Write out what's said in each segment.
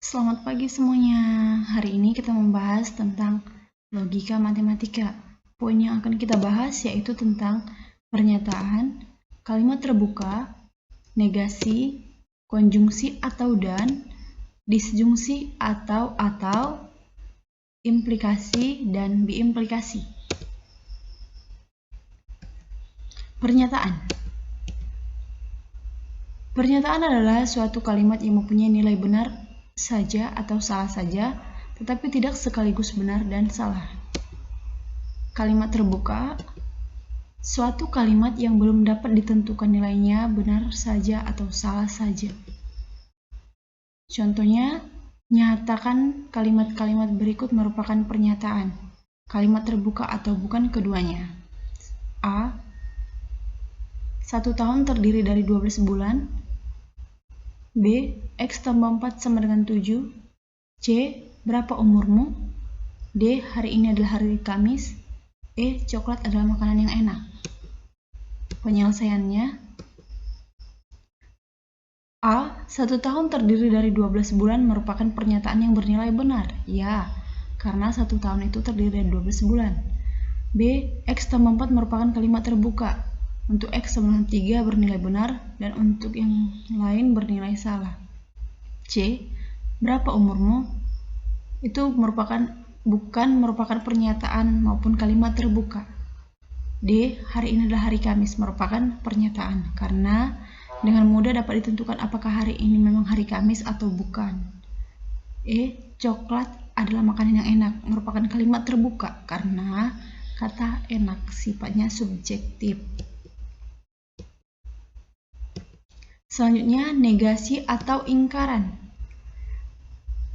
Selamat pagi semuanya. Hari ini kita membahas tentang logika matematika. Poin yang akan kita bahas yaitu tentang pernyataan, kalimat terbuka, negasi, konjungsi atau dan, disjungsi atau, implikasi dan biimplikasi. Pernyataan. Pernyataan adalah suatu kalimat yang mempunyai nilai benar saja atau salah saja, tetapi tidak sekaligus benar dan salah. Kalimat terbuka, suatu kalimat yang belum dapat ditentukan nilainya benar saja atau salah saja. Contohnya, nyatakan kalimat-kalimat berikut merupakan pernyataan, kalimat terbuka atau bukan keduanya. A. 1 tahun terdiri dari 12 bulan. B. X tambah 4 sama dengan 7. C. Berapa umurmu? D. Hari ini adalah hari Kamis. E. Coklat adalah makanan yang enak. Penyelesaiannya: A. 1 tahun terdiri dari 12 bulan merupakan pernyataan yang bernilai benar. Ya, karena 1 tahun itu terdiri dari 12 bulan. B. X tambah 4 merupakan kalimat terbuka. Untuk X sama dengan 3 bernilai benar, dan untuk yang lain bernilai salah. C. Berapa umurmu? Itu bukan merupakan pernyataan maupun kalimat terbuka. D. Hari ini adalah hari Kamis merupakan pernyataan, karena dengan mudah dapat ditentukan apakah hari ini memang hari Kamis atau bukan. E. Coklat adalah makanan yang enak merupakan kalimat terbuka, karena kata enak sifatnya subjektif. Selanjutnya, negasi atau ingkaran.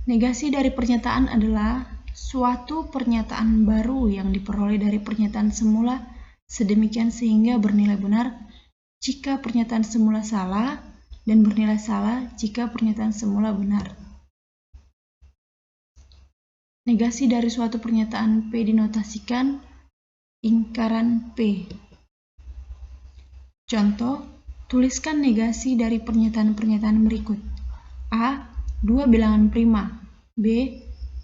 Negasi dari pernyataan adalah suatu pernyataan baru yang diperoleh dari pernyataan semula sedemikian sehingga bernilai benar jika pernyataan semula salah dan bernilai salah jika pernyataan semula benar. Negasi dari suatu pernyataan P dinotasikan ingkaran P. Contoh, tuliskan negasi dari pernyataan-pernyataan berikut. A. 2 bilangan prima. B.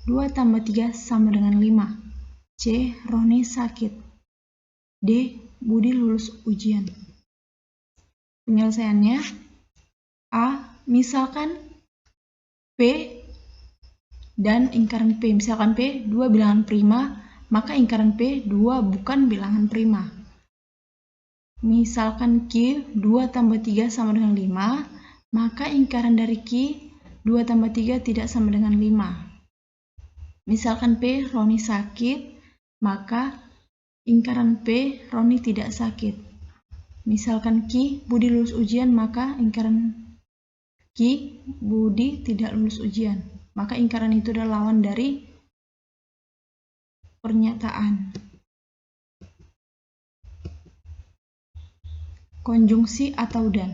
2 tambah 3 sama dengan 5. C. Roni sakit. D. Budi lulus ujian. Penyelesaiannya: A. Misalkan P dan ingkaran P. Misalkan P 2 bilangan prima, maka ingkaran P 2 bukan bilangan prima. Misalkan Q 2 tambah 3 sama dengan 5, maka ingkaran dari Q 2 tambah 3 tidak sama dengan 5. Misalkan P Roni sakit, maka ingkaran P Roni tidak sakit. Misalkan Q Budi lulus ujian, maka ingkaran Q Budi tidak lulus ujian. Maka ingkaran itu adalah lawan dari pernyataan. Konjungsi atau dan.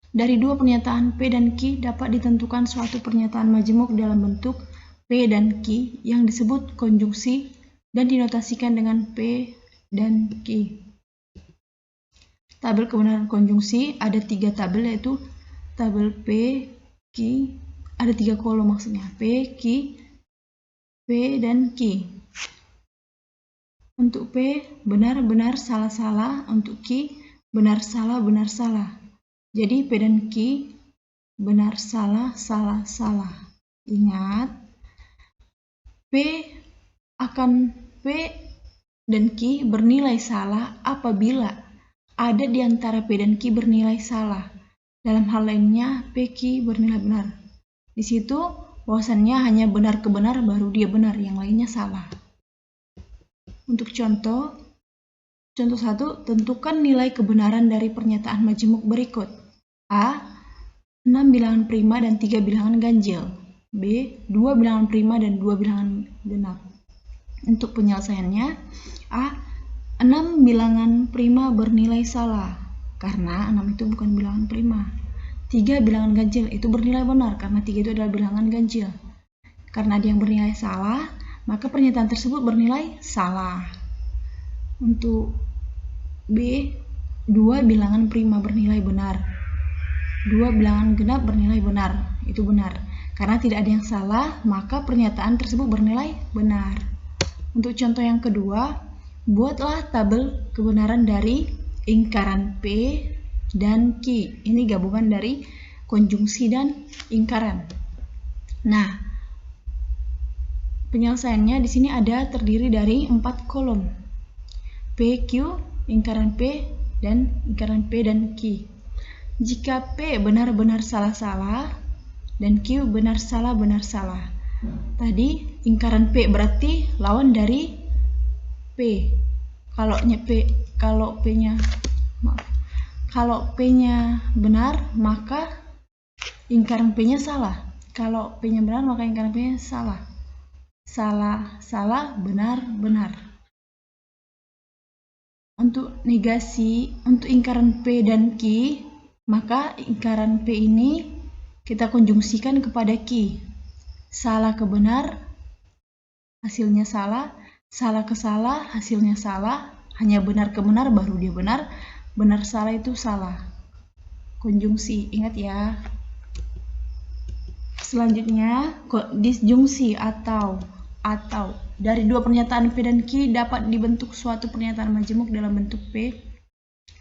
Dari dua pernyataan P dan Q dapat ditentukan suatu pernyataan majemuk dalam bentuk P dan Q yang disebut konjungsi dan dinotasikan dengan P dan Q. Tabel kebenaran konjungsi ada 3 tabel, yaitu tabel P, Q, ada 3 kolom maksudnya, P, Q, P, dan Q. Untuk P, benar-benar salah-salah. Untuk Q, benar-salah, benar-salah. Jadi P dan Q, benar-salah, salah-salah. Ingat, P dan Q bernilai salah apabila ada di antara P dan Q bernilai salah. Dalam hal lainnya, P, Q bernilai benar. Di situ, bahwasannya hanya benar ke benar baru dia benar, yang lainnya salah. Untuk contoh 1, tentukan nilai kebenaran dari pernyataan majemuk berikut. A. 6 bilangan prima dan 3 bilangan ganjil. B. 2 bilangan prima dan 2 bilangan genap. Untuk penyelesaiannya, A. 6 bilangan prima bernilai salah, karena 6 itu bukan bilangan prima. 3 bilangan ganjil itu bernilai benar, karena 3 itu adalah bilangan ganjil. Karena dia yang bernilai salah, maka pernyataan tersebut bernilai salah. Untuk B, 2 bilangan prima bernilai benar. 2 bilangan genap bernilai benar, itu benar. Karena tidak ada yang salah, maka pernyataan tersebut bernilai benar. Untuk contoh yang kedua, buatlah tabel kebenaran dari ingkaran P dan Q. Ini gabungan dari konjungsi dan ingkaran. Nah, penyelesaiannya di sini ada terdiri dari 4 kolom. P, Q, ingkaran P, dan ingkaran P dan Q. Jika P benar-benar salah-salah dan Q benar salah. Tadi ingkaran P berarti lawan dari P. Kalau P-nya benar, maka ingkaran P-nya salah. Kalau P-nya benar, maka ingkaran P-nya salah. Salah, benar. Untuk negasi, untuk ingkaran P dan Q, maka ingkaran P ini kita konjungsikan kepada Q. Salah ke benar, hasilnya salah. Salah ke salah, hasilnya salah. Hanya benar ke benar, baru dia benar. Benar salah itu salah. Konjungsi, ingat ya. Selanjutnya, disjungsi atau dari dua pernyataan P dan Q dapat dibentuk suatu pernyataan majemuk dalam bentuk P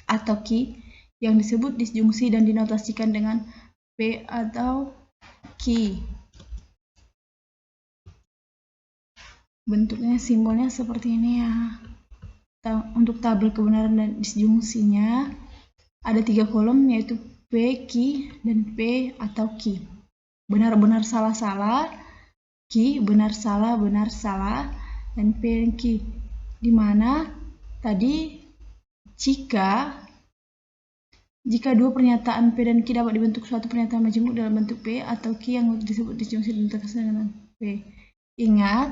atau Q yang disebut disjungsi dan dinotasikan dengan P atau Q. Bentuknya, simbolnya seperti ini ya. Untuk tabel kebenaran dan disjungsinya ada 3 kolom, yaitu P, Q, dan P atau Q. Benar-benar salah-salah, Q benar-salah, dan P dan Q. Dimana tadi jika dua pernyataan P dan Q dapat dibentuk suatu pernyataan majemuk dalam bentuk P atau Q yang disebut disjungsi dan dinotasikan dengan P. Ingat,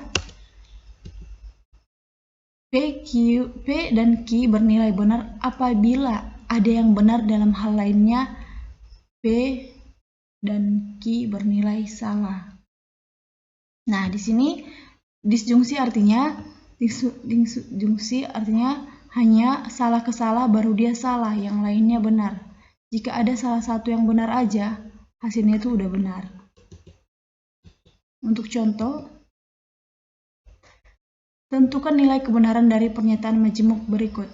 P dan Q bernilai benar apabila ada yang benar dalam hal lainnya. P dan Q bernilai salah. Nah, di sini disjungsi artinya hanya salah ke salah baru dia salah, yang lainnya benar. Jika ada salah satu yang benar aja, hasilnya itu udah benar. Untuk contoh, tentukan nilai kebenaran dari pernyataan majemuk berikut.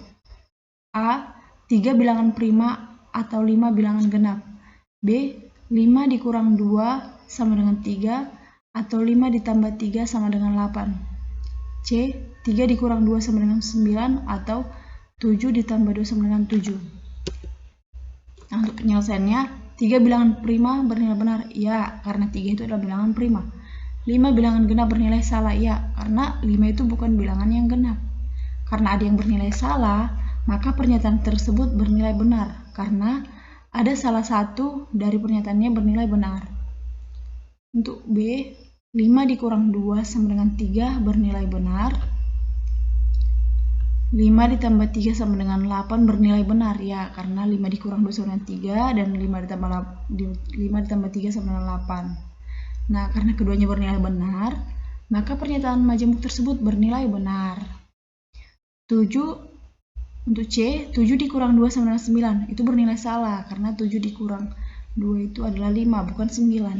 A. 3 bilangan prima atau 5 bilangan genap. B. 5 dikurang 2 sama dengan 3 atau 5 ditambah 3 sama dengan 8. C. 3 dikurang 2 sama dengan 9 atau 7 ditambah 2 sama dengan 7. Nah, untuk penyelesaiannya, 3 bilangan prima bernilai benar. Ya, karena 3 itu adalah bilangan prima. 5 bilangan genap bernilai salah. Ya, karena 5 itu bukan bilangan yang genap. Karena ada yang bernilai salah, maka pernyataan tersebut bernilai benar. Karena ada salah satu dari pernyataannya bernilai benar. Untuk B, 5 dikurang 2 sama dengan 3 bernilai benar. 5 ditambah 3 sama dengan 8 bernilai benar. Ya, karena 5 dikurang 2 sama dengan 3 dan 5 ditambah 3 sama dengan 8. Nah, karena keduanya bernilai benar, maka pernyataan majemuk tersebut bernilai benar. 7 untuk C, 7 dikurang 2 sama dengan 9 itu bernilai salah, karena 7 dikurang 2 itu adalah 5, bukan 9.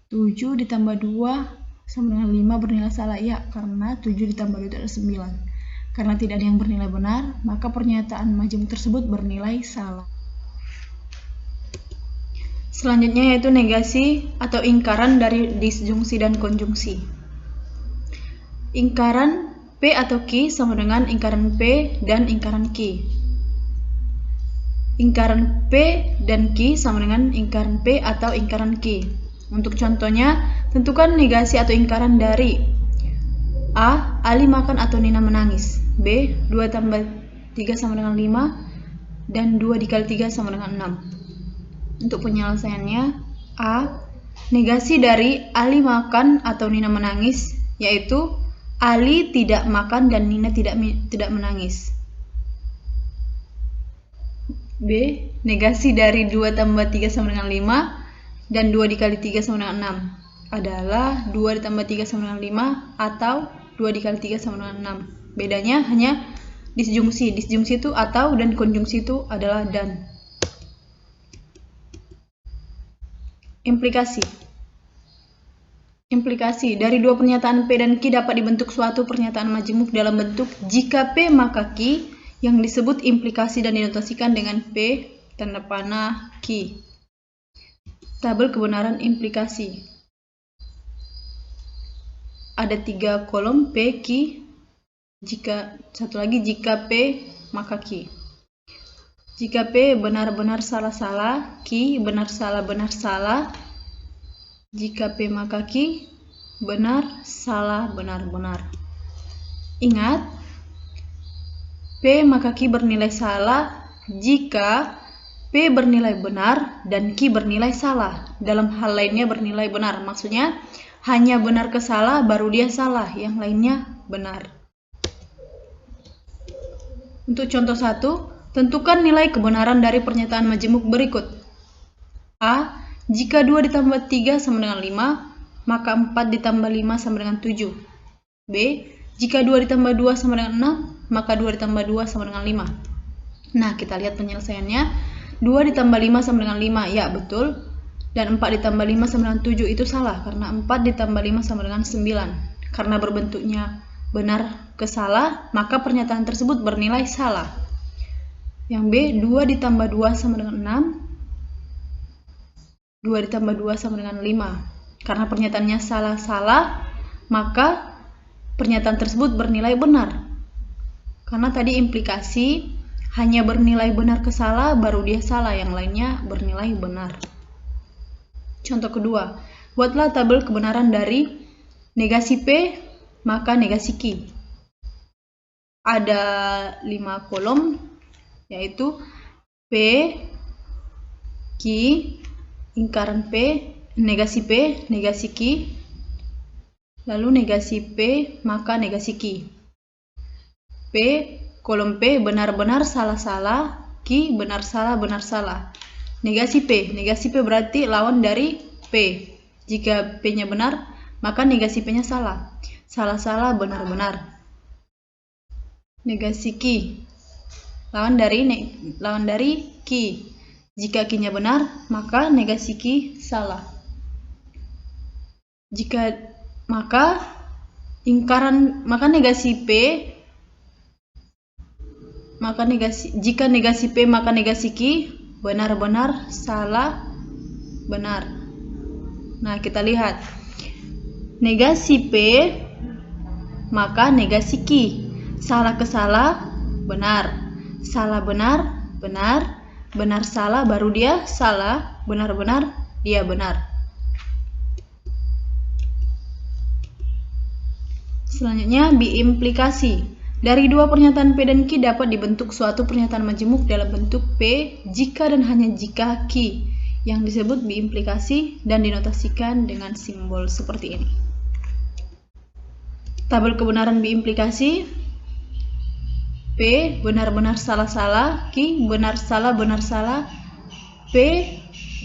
7 ditambah 2 sama dengan 5 bernilai salah. Ya, karena 7 ditambah 2 itu adalah 9. Karena tidak ada yang bernilai benar, maka pernyataan majemuk tersebut bernilai salah. Selanjutnya yaitu negasi atau ingkaran dari disjungsi dan konjungsi. Ingkaran P atau Q sama dengan ingkaran P dan ingkaran Q. Ingkaran P dan Q sama dengan ingkaran P atau ingkaran Q. Untuk contohnya, tentukan negasi atau ingkaran dari A. Ali makan atau Nina menangis. B. 2 tambah 3 sama dengan 5 dan 2 dikali 3 sama dengan 6. Untuk penyelesaiannya, A. Negasi dari Ali makan atau Nina menangis, yaitu Ali tidak makan dan Nina tidak menangis. B. Negasi dari 2 tambah 3 sama dengan 5 dan 2 dikali 3 sama dengan 6 adalah 2 ditambah 3 sama dengan 5 atau 2 dikali 3 sama dengan 6. Bedanya hanya disjungsi. Disjungsi itu atau dan konjungsi itu adalah dan. Implikasi. Implikasi dari dua pernyataan P dan Q dapat dibentuk suatu pernyataan majemuk dalam bentuk jika P maka Q, yang disebut implikasi dan dinotasikan dengan P tanda panah Q. Tabel kebenaran implikasi. Ada 3 kolom P, Q, satu lagi jika P maka Q. Jika P benar-benar salah-salah, Q benar-salah, jika P maka Q benar, salah, benar-benar. Ingat, P maka Q bernilai salah jika P bernilai benar dan Q bernilai salah. Dalam hal lainnya bernilai benar. Maksudnya, hanya benar ke salah baru dia salah, yang lainnya benar. Untuk contoh 1, tentukan nilai kebenaran dari pernyataan majemuk berikut. A. Jika 2 ditambah 3 sama dengan 5, maka 4 ditambah 5 sama dengan 7. B. Jika 2 ditambah 2 sama dengan 6, maka 2 ditambah 2 sama dengan 5. Nah, kita lihat penyelesaiannya. 2 ditambah 5 sama dengan 5, ya betul. Dan 4 ditambah 5 sama dengan 7 itu salah, karena 4 ditambah 5 sama dengan 9. Karena berbentuknya benar ke salah, maka pernyataan tersebut bernilai salah. Yang B, 2 ditambah 2 sama dengan 6. 2 ditambah 2 sama dengan 5. Karena pernyataannya salah-salah, maka pernyataan tersebut bernilai benar. Karena tadi implikasi hanya bernilai benar ke salah, baru dia salah, yang lainnya bernilai benar. Contoh kedua, buatlah tabel kebenaran dari negasi P, maka negasi Q. Ada 5 kolom, yaitu P, Q, lingkaran P, negasi P, negasi Q, lalu negasi P, maka negasi Q. P, kolom P benar-benar salah-salah, Q benar-salah, benar-salah. Negasi P berarti lawan dari P. Jika P-nya benar, maka negasi P-nya salah. Salah-salah, benar-benar. Negasi Q, lawan dari Q. Jika Q-nya benar, maka negasi Q salah. Maka negasi P, jika negasi P maka negasi Q benar-benar, salah, benar. Nah, kita lihat. Negasi P maka negasi Q. Salah ke salah, benar. Salah benar, benar. Benar salah baru dia salah, benar benar dia benar. Selanjutnya biimplikasi. Dari dua pernyataan P dan Q dapat dibentuk suatu pernyataan majemuk dalam bentuk P jika dan hanya jika Q, yang disebut biimplikasi dan dinotasikan dengan simbol seperti ini. Tabel kebenaran biimplikasi. P benar-benar salah-salah, Q benar-salah, benar-salah. P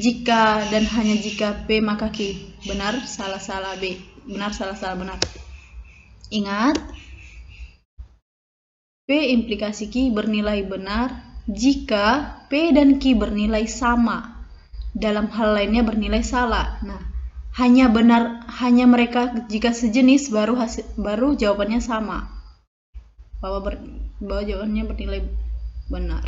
jika dan hanya jika P maka Q benar, salah-salah. B benar, salah-salah, benar. Ingat, P implikasi Q bernilai benar jika P dan Q bernilai sama. Dalam hal lainnya bernilai salah. Nah, hanya mereka jika sejenis baru jawabannya sama. Bahwa jawabannya bernilai benar.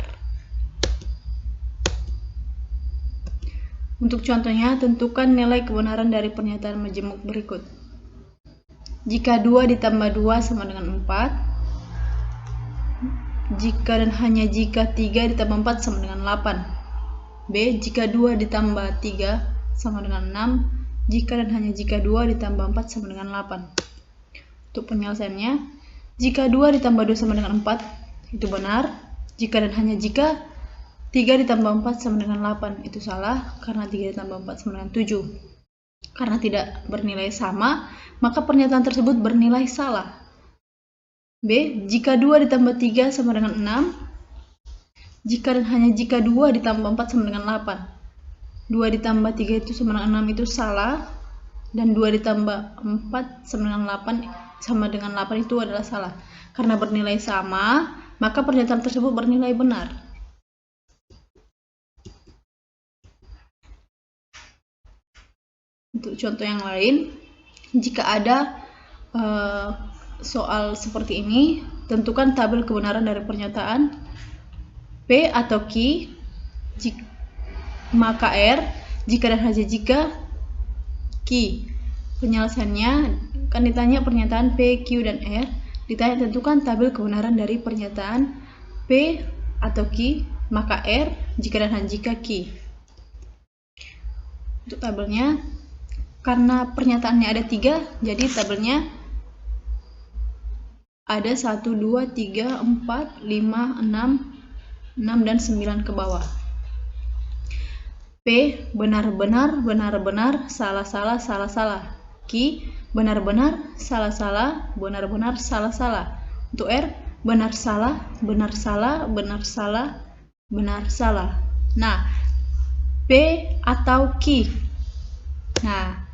Untuk contohnya, tentukan nilai kebenaran dari pernyataan majemuk berikut. Jika 2 ditambah 2 sama dengan 4. Jika dan hanya jika 3 ditambah 4 sama dengan 8. B. Jika 2 ditambah 3 sama dengan 6. Jika dan hanya jika 2 ditambah 4 sama dengan 8. Untuk penyelesaiannya, jika 2 ditambah 2 sama dengan 4, itu benar. Jika dan hanya jika 3 ditambah 4 sama dengan 8, itu salah, karena 3 ditambah 4 sama dengan 7. Karena tidak bernilai sama, maka pernyataan tersebut bernilai salah. B. Jika 2 ditambah 3 sama dengan 6, jika dan hanya jika 2 ditambah 4 sama dengan 8. 2 ditambah 3 itu sama dengan 6 itu salah, dan 2 ditambah 4 sama dengan 8 itu adalah salah. Karena bernilai sama, maka pernyataan tersebut bernilai benar. Untuk contoh yang lain, jika ada soal seperti ini, tentukan tabel kebenaran dari pernyataan P atau Q, maka R, jika dan hanya jika Q. Penyelesaiannya kan ditanya pernyataan P, Q, dan R, ditanya tentukan tabel kebenaran dari pernyataan P atau Q, maka R, jika dan hanya jika Q. Untuk tabelnya, karena pernyataannya ada 3, jadi tabelnya ada 1, 2, 3, 4, 5, 6, 6 dan 9 ke bawah. P, benar-benar, benar-benar, salah-salah, salah-salah. Q, benar-benar, salah-salah, benar-benar, salah-salah. Untuk R, benar-salah, benar-salah, benar-salah, benar-salah. Nah, P atau Q. Nah,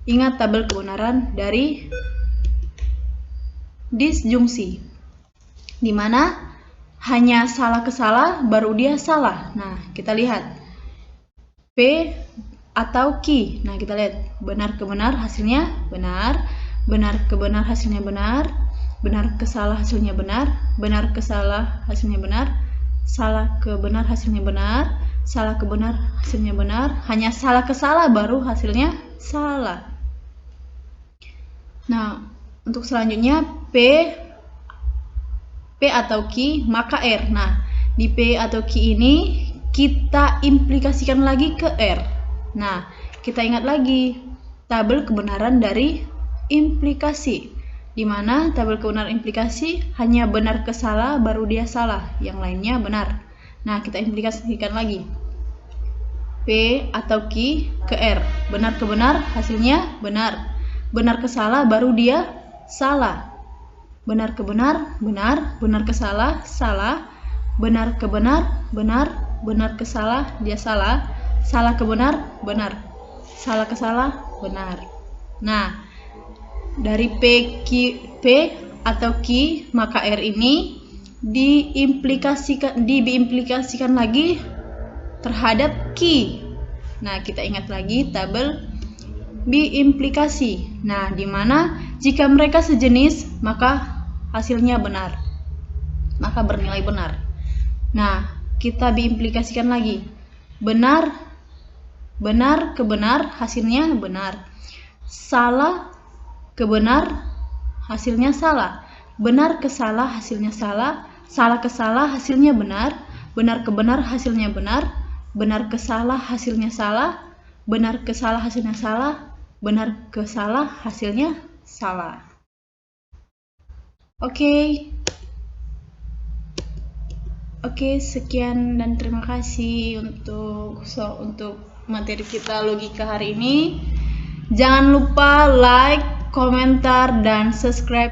ingat tabel kebenaran dari disjungsi, di mana hanya salah ke salah baru dia salah. Nah, kita lihat P atau Q. Nah, kita lihat benar ke benar hasilnya benar, benar ke benar hasilnya benar, benar ke salah hasilnya benar, benar ke salah hasilnya benar, salah ke benar hasilnya benar, salah ke benar hasilnya benar, hanya salah ke salah baru hasilnya salah. Nah, untuk selanjutnya P atau Q maka R. Nah, di P atau Q ini kita implikasikan lagi ke R. Nah, kita ingat lagi tabel kebenaran dari implikasi, di mana tabel kebenaran implikasi hanya benar ke salah baru dia salah, yang lainnya benar. Nah, kita implikasikan lagi P atau Q ke R. Benar ke benar hasilnya benar, benar ke salah baru dia salah. Benar ke benar, benar, benar ke salah, salah, benar ke benar, benar, benar ke salah, dia salah, salah ke benar, benar, salah ke salah, benar. Nah, dari P atau Q maka R ini diimplikasikan lagi terhadap Q. Nah, kita ingat lagi tabel biimplikasi. Nah, di mana jika mereka sejenis maka hasilnya benar, maka bernilai benar. Nah, kita biimplikasikan lagi. Benar ke benar hasilnya benar. Salah ke benar hasilnya salah. Benar ke salah hasilnya salah. Salah ke salah hasilnya benar. Benar ke benar hasilnya benar. Benar ke salah hasilnya salah. Benar ke salah hasilnya salah. Benar ke salah hasilnya salah. Oke, sekian dan terima kasih untuk materi kita logika hari ini. Jangan lupa like, komentar, dan subscribe